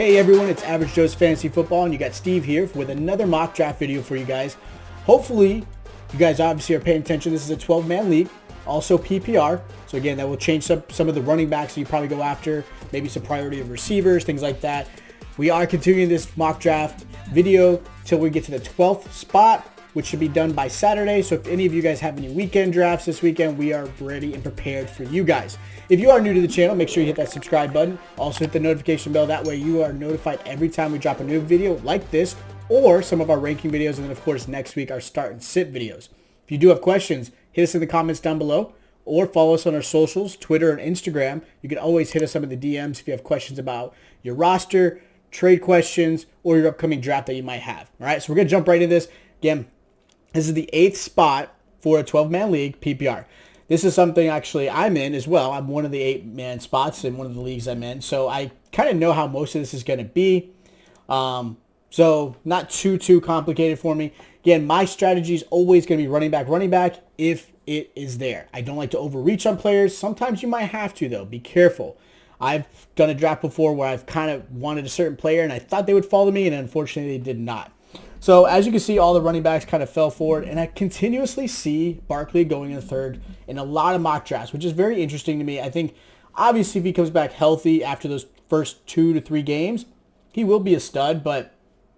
Hey everyone, it's Average Joe's Fantasy Football, and you got Steve here with another mock draft video for you guys. Hopefully, you guys obviously are paying attention. This is a 12-man league, also PPR. So again, that will change some of the running backs that you probably go after, maybe some priority of receivers, things like that. We are continuing this mock draft video till we get to the 12th spot, which should be done by Saturday. So if any of you guys have any weekend drafts this weekend, we are ready and prepared for you guys. If you are new to the channel, make sure you hit that subscribe button. Also hit the notification bell. That way you are notified every time we drop a new video like this or some of our ranking videos. And then of course, next week, our start and sit videos. If you do have questions, hit us in the comments down below or follow us on our socials, Twitter and Instagram. You can always hit us up in the DMs if you have questions about your roster, trade questions, or your upcoming draft that you might have. All right, so we're going to jump right into this. Again, this is the 8th spot for a 12-man league, PPR. This is something actually I'm in as well. I'm one of the 8-man spots in one of the leagues I'm in. So I kind of know how most of this is going to be. So not too complicated for me. Again, my strategy is always going to be running back if it is there. I don't like to overreach on players. Sometimes you might have to, though. Be careful. I've done a draft before where I've kind of wanted a certain player and I thought they would follow me, and unfortunately they did not. So as you can see, all the running backs kind of fell forward, and I continuously see Barkley going in the third in a lot of mock drafts, which is very interesting to me. I think obviously if he comes back healthy after those first 2 to 3 games, he will be a stud, but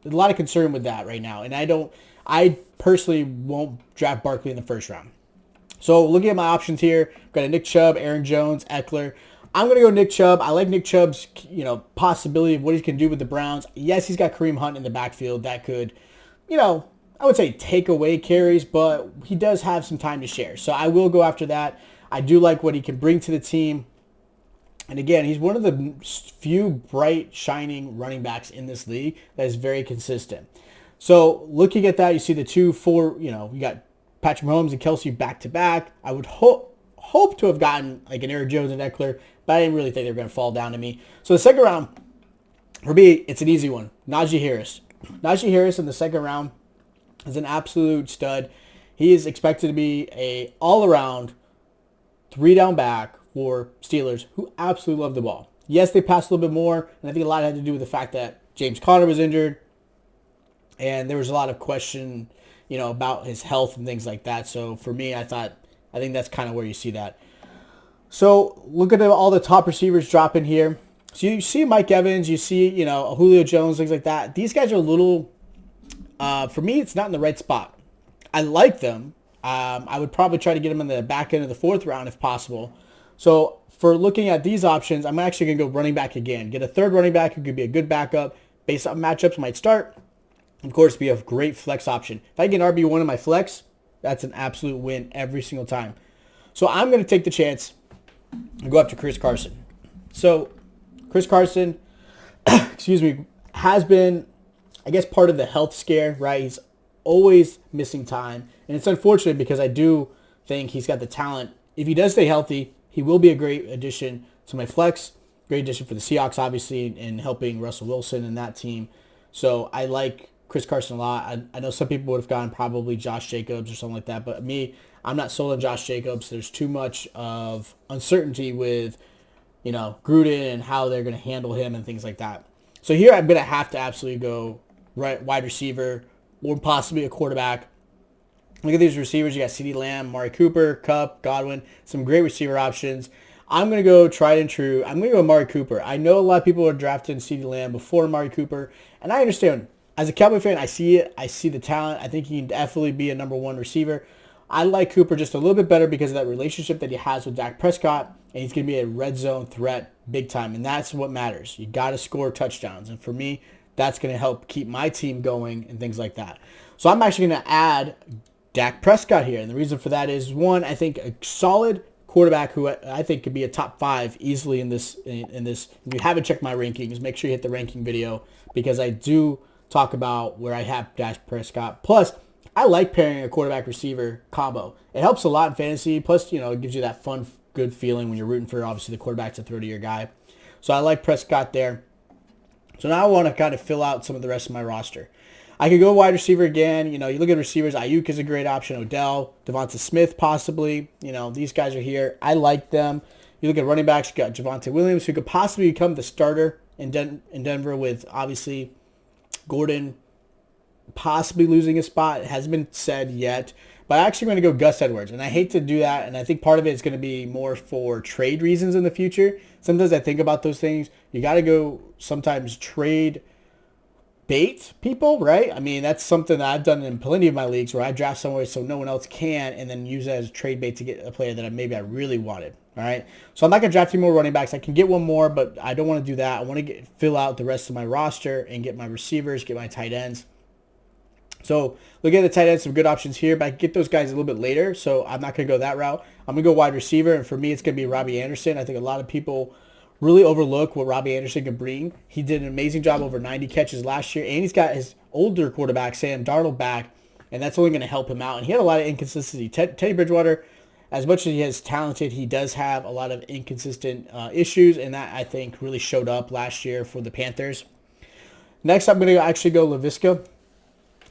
there's a lot of concern with that right now. And I personally won't draft Barkley in the first round. So looking at my options here, I've got a Nick Chubb, Aaron Jones, Eckler. I'm going to go Nick Chubb. I like Nick Chubb's, possibility of what he can do with the Browns. Yes, he's got Kareem Hunt in the backfield that could, I would say take away carries, but he does have some time to share. So I will go after that. I do like what he can bring to the team. And again, he's one of the few bright, shining running backs in this league that is very consistent. So looking at that, you see the 2-4, you got Patrick Mahomes and Kelsey back-to-back. I would hope to have gotten like an Aaron Jones and Eckler, but I didn't really think they were going to fall down to me. So the second round, for me, it's an easy one. Najee Harris. Najee Harris in the second round is an absolute stud. He is expected to be a all-around 3-down back for Steelers who absolutely love the ball. Yes, they passed a little bit more, and I think a lot had to do with the fact that James Conner was injured, and there was a lot of question, about his health and things like that. So for me, I think that's kind of where you see that. So look at all the top receivers dropping here. So you see Mike Evans, you see, Julio Jones, things like that. These guys are a little, for me, it's not in the right spot. I like them. I would probably try to get them in the back end of the 4th round if possible. So for looking at these options, I'm actually going to go running back again. Get a third running back who could be a good backup. Based on matchups, might start. Of course, be a great flex option. If I get an RB1 in my flex, that's an absolute win every single time. So I'm going to take the chance and go after Chris Carson. So Chris Carson, has been, I guess, part of the health scare, right? He's always missing time. And it's unfortunate because I do think he's got the talent. If he does stay healthy, he will be a great addition to my flex. Great addition for the Seahawks, obviously, in helping Russell Wilson and that team. So I like Chris Carson a lot. I know some people would have gone probably Josh Jacobs or something like that, but me, I'm not sold on Josh Jacobs. There's too much of uncertainty with, Gruden and how they're going to handle him and things like that. So here I'm going to have to absolutely go wide receiver or possibly a quarterback. Look at these receivers. You got CeeDee Lamb, Amari Cooper, Kupp, Godwin, some great receiver options. I'm going to go tried and true. I'm going to go Amari Cooper. I know a lot of people are drafting CeeDee Lamb before Amari Cooper, and I understand. As a Cowboy fan, I see it. I see the talent. I think he can definitely be a number 1 receiver. I like Cooper just a little bit better because of that relationship that he has with Dak Prescott, and he's going to be a red zone threat big time, and that's what matters. You got to score touchdowns, and for me, that's going to help keep my team going and things like that. So I'm actually going to add Dak Prescott here, and the reason for that is, one, I think a solid quarterback who I think could be a top 5 easily in this. If you haven't checked my rankings, make sure you hit the ranking video because I do talk about where I have Dak Prescott. Plus, I like pairing a quarterback-receiver combo. It helps a lot in fantasy. Plus, it gives you that fun, good feeling when you're rooting for, obviously, the quarterback to throw to your guy. So I like Prescott there. So now I want to kind of fill out some of the rest of my roster. I could go wide receiver again. You look at receivers. Ayuk is a great option. Odell, Devonta Smith possibly. These guys are here. I like them. You look at running backs. You got Javonte Williams, who could possibly become the starter in Denver with obviously Gordon possibly losing a spot. It hasn't been said yet. But I'm actually going to go Gus Edwards. And I hate to do that. And I think part of it is going to be more for trade reasons in the future. Sometimes I think about those things. You got to go sometimes trade bait people, right? I mean, that's something that I've done in plenty of my leagues where I draft somewhere so no one else can and then use it as trade bait to get a player that maybe I really wanted, all right? So I'm not going to draft any more running backs. I can get one more, but I don't want to do that. I want to fill out the rest of my roster and get my receivers, get my tight ends. So look at the tight ends, some good options here, but I can get those guys a little bit later, so I'm not going to go that route. I'm going to go wide receiver, and for me, it's going to be Robbie Anderson. I think a lot of people really overlook what Robbie Anderson can bring. He did an amazing job, over 90 catches last year, and he's got his older quarterback, Sam Darnold, back, and that's only going to help him out. And he had a lot of inconsistency. Teddy Bridgewater, as much as he is talented, he does have a lot of inconsistent issues, and that, I think, really showed up last year for the Panthers. Next, I'm going to actually go Laviska.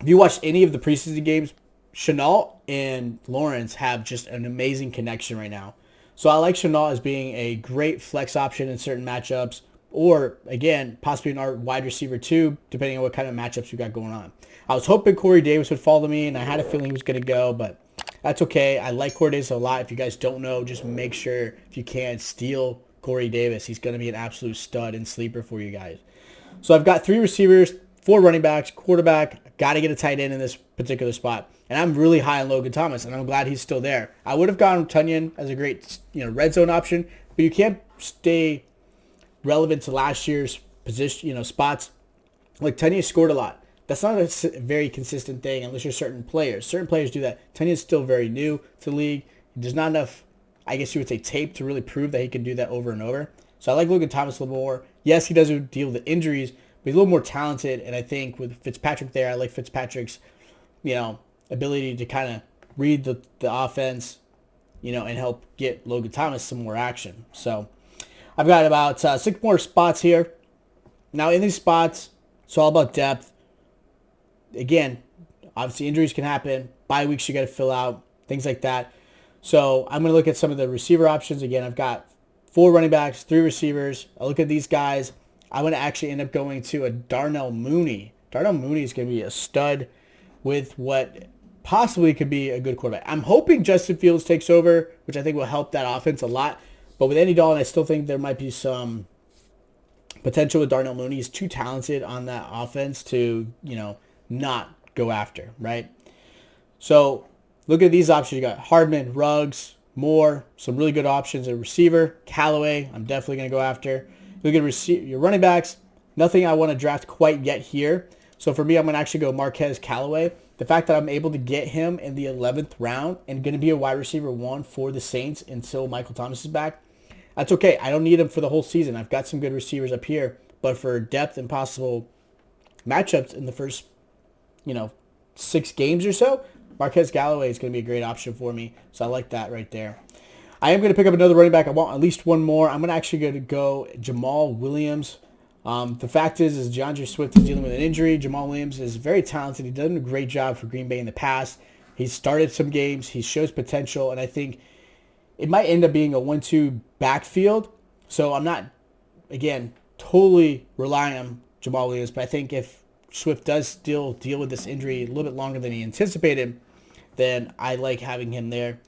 If you watched any of the preseason games, Chenault and Lawrence have just an amazing connection right now. So I like Chenault as being a great flex option in certain matchups, or, again, possibly in our wide receiver too, depending on what kind of matchups we got going on. I was hoping Corey Davis would follow me, and I had a feeling he was going to go, but that's okay. I like Corey Davis a lot. If you guys don't know, just make sure, if you can, steal Corey Davis. He's going to be an absolute stud and sleeper for you guys. So I've got 3 receivers, 4 running backs, quarterback. Got to get a tight end in this particular spot. And I'm really high on Logan Thomas, and I'm glad he's still there. I would have gone Tunyon as a great, red zone option, but you can't stay relevant to last year's position, spots. Like, Tunyon scored a lot. That's not a very consistent thing unless you're certain players. Certain players do that. Tunyon's still very new to the league. There's not enough, I guess you would say, tape to really prove that he can do that over and over. So I like Logan Thomas a little more. Yes, he does deal with the injuries, but he's a little more talented, and I think with Fitzpatrick there, I like Fitzpatrick's, ability to kind of read the offense, and help get Logan Thomas some more action. So I've got about 6 more spots here. Now in these spots, it's all about depth. Again, obviously injuries can happen. Bye weeks you got to fill out, things like that. So I'm going to look at some of the receiver options. Again, I've got 4 running backs, 3 receivers. I look at these guys. I'm going to actually end up going to a Darnell Mooney. Darnell Mooney is going to be a stud with what possibly could be a good quarterback. I'm hoping Justin Fields takes over, which I think will help that offense a lot. But with Andy Dalton, I still think there might be some potential with Darnell Mooney. He's too talented on that offense to, not go after, right? So look at these options. You got Hardman, Ruggs, Moore, some really good options. A receiver, Callaway, I'm definitely going to go after. Look at your running backs. Nothing I want to draft quite yet here. So for me, I'm going to actually go Marquez Callaway. The fact that I'm able to get him in the 11th round and going to be a wide receiver 1 for the Saints until Michael Thomas is back, that's okay. I don't need him for the whole season. I've got some good receivers up here. But for depth and possible matchups in the first, 6 games or so, Marquez Callaway is going to be a great option for me. So I like that right there. I am going to pick up another running back. I want at least one more. I'm actually going to go Jamal Williams. The fact is DeAndre Swift is dealing with an injury. Jamal Williams is very talented. He's done a great job for Green Bay in the past. He's started some games. He shows potential, and I think it might end up being a 1-2 backfield. So I'm not, again, totally relying on Jamal Williams, but I think if Swift does still deal with this injury a little bit longer than he anticipated, then I like having him there.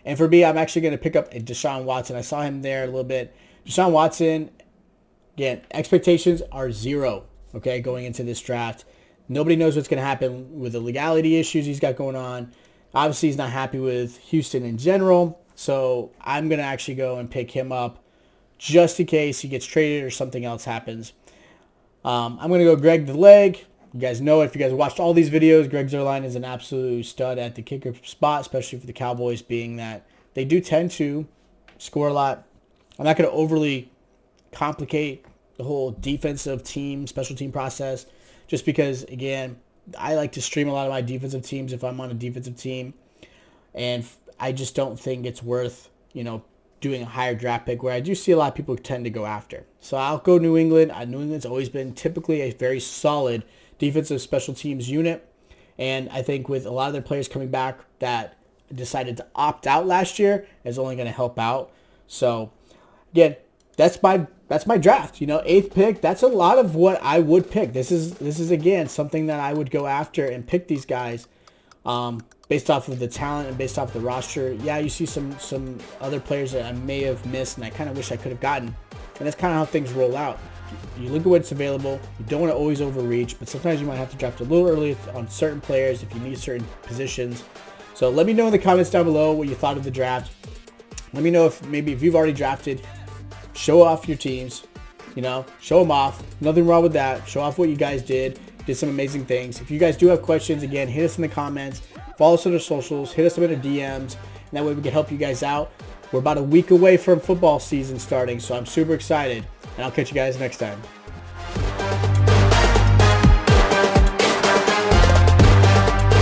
And for me, I'm actually going to pick up a Deshaun Watson. I saw him there a little bit. Deshaun Watson, again, expectations are 0, okay, going into this draft. Nobody knows what's going to happen with the legality issues he's got going on. Obviously, he's not happy with Houston in general, so I'm going to actually go and pick him up just in case he gets traded or something else happens. I'm going to go Greg the Leg. You guys know it. If you guys watched all these videos, Greg Zuerlein is an absolute stud at the kicker spot, especially for the Cowboys, being that they do tend to score a lot. I'm not going to overly complicate the whole defensive team, special team process, just because, again, I like to stream a lot of my defensive teams if I'm on a defensive team, and I just don't think it's worth, doing a higher draft pick, where I do see a lot of people tend to go after. So I'll go New England. New England's always been typically a very solid defensive special teams unit, and I think with a lot of their players coming back that decided to opt out last year is only going to help out. So again, that's my draft. You know, 8th pick. That's a lot of what I would pick. This is again something that I would go after and pick these guys, based off of the talent and based off the roster. Yeah, you see some other players that I may have missed, and I kind of wish I could have gotten. And that's kind of how things roll out. You look at what's available. You don't want to always overreach, but sometimes you might have to draft a little early on certain players if you need certain positions. So let me know in the comments down below what you thought of the draft. Let me know if you've already drafted. Show off your teams, you know, show them off. Nothing wrong with that. Show off what you guys did some amazing things. If you guys do have questions, again, hit us in the comments, follow us on our socials, hit us up in our DMs, and that way we can help you guys out. We're about a week away from football season starting, so I'm super excited, and I'll catch you guys next time.